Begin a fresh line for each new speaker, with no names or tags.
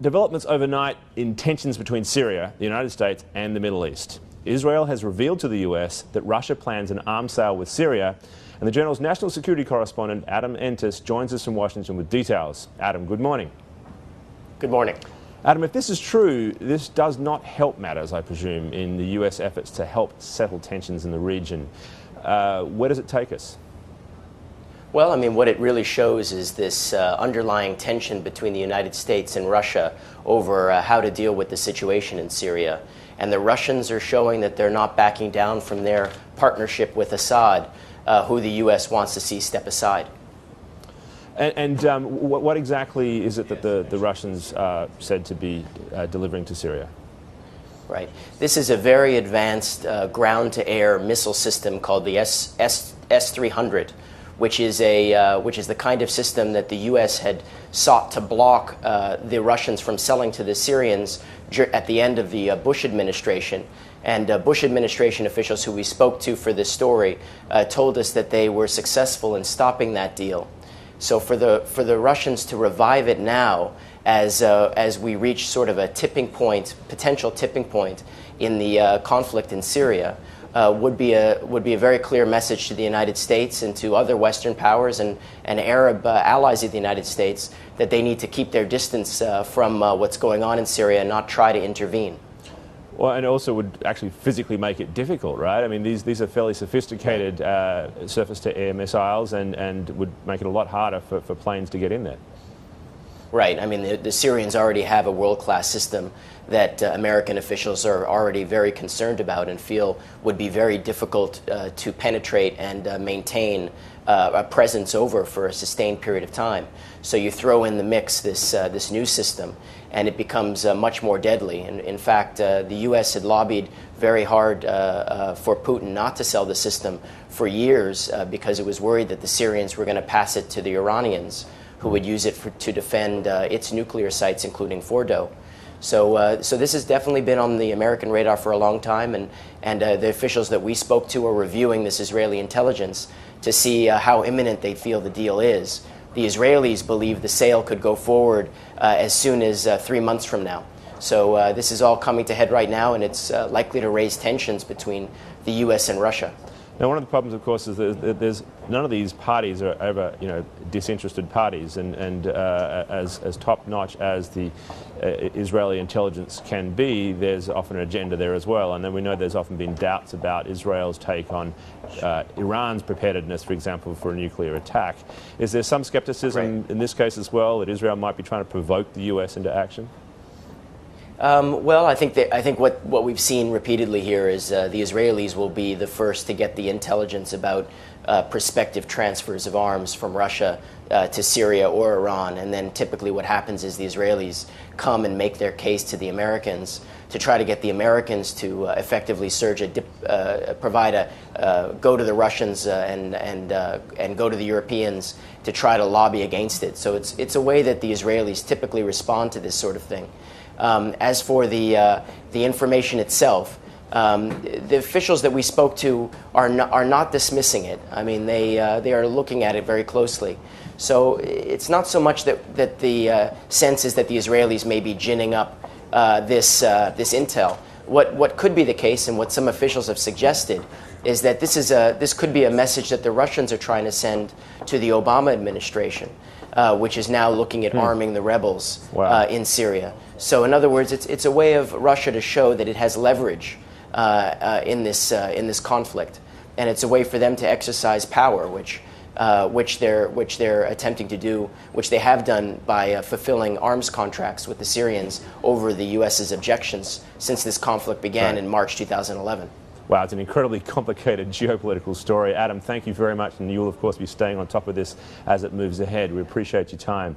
Developments overnight in tensions between Syria, the United States and the Middle East. Israel has revealed to the US that Russia plans an arms sale with Syria, and the Journal's national security correspondent Adam Entis joins us from Washington with details. Adam, good morning.
Good morning.
Adam, if this is true, this does not help matters, I presume, in the US efforts to help settle tensions in the region. Where does it take us?
Well, I mean, what it really shows is this underlying tension between the United States and Russia over how to deal with the situation in Syria. And the Russians are showing that they're not backing down from their partnership with Assad, who the U.S. wants to see step aside.
And what exactly is it that the Russians are said to be delivering to Syria?
Right. This is a very advanced ground-to-air missile system called the S-300. Which is the kind of system that the U.S. had sought to block the Russians from selling to the Syrians at the end of the Bush administration. And Bush administration officials who we spoke to for this story told us that they were successful in stopping that deal. So for the Russians to revive it now, as we reach sort of a tipping point, potential tipping point in the conflict in Syria, would be a very clear message to the United States and to other Western powers and Arab allies of the United States that they need to keep their distance from what's going on in Syria and not try to intervene.
Well, and also would actually physically make it difficult, right? I mean, these are fairly sophisticated surface-to-air missiles and would make it a lot harder for planes to get in there.
Right. I mean, the Syrians already have a world-class system that American officials are already very concerned about and feel would be very difficult to penetrate and maintain a presence over for a sustained period of time. So you throw in the mix this new system, and it becomes much more deadly. And in fact, the U.S. had lobbied very hard for Putin not to sell the system for years because it was worried that the Syrians were going to pass it to the Iranians, who would use it to defend its nuclear sites, including Fordo. So this has definitely been on the American radar for a long time, and the officials that we spoke to are reviewing this Israeli intelligence to see how imminent they feel the deal is. The Israelis believe the sale could go forward as soon as 3 months from now. So this is all coming to head right now, and it's likely to raise tensions between the U.S. and Russia.
Now, one of the problems, of course, is that there's none of these parties are ever, disinterested parties, and as top-notch as the Israeli intelligence can be, there's often an agenda there as well. And then we know there's often been doubts about Israel's take on Iran's preparedness, for example, for a nuclear attack. Is there some skepticism in this case as well that Israel might be trying to provoke the U.S. into action?
Well, I think what we've seen repeatedly here is the Israelis will be the first to get the intelligence about prospective transfers of arms from Russia to Syria or Iran, and then typically what happens is the Israelis come and make their case to the Americans to try to get the Americans to effectively go to the Russians and go to the Europeans to try to lobby against it. So it's a way that the Israelis typically respond to this sort of thing. As for the information itself, the officials that we spoke to are not dismissing it. I mean, they are looking at it very closely. So it's not so much that the sense is that the Israelis may be ginning up this intel. What could be the case, and what some officials have suggested, is that this could be a message that the Russians are trying to send to the Obama administration, which is now looking at arming the rebels in Syria. So in other words, it's a way of Russia to show that it has leverage in this conflict, and it's a way for them to exercise power, which they're attempting to do, which they have done by fulfilling arms contracts with the Syrians over the U.S.'s objections since this conflict began in March 2011.
Wow, it's an incredibly complicated geopolitical story. Adam, thank you very much, and you'll, of course, be staying on top of this as it moves ahead. We appreciate your time.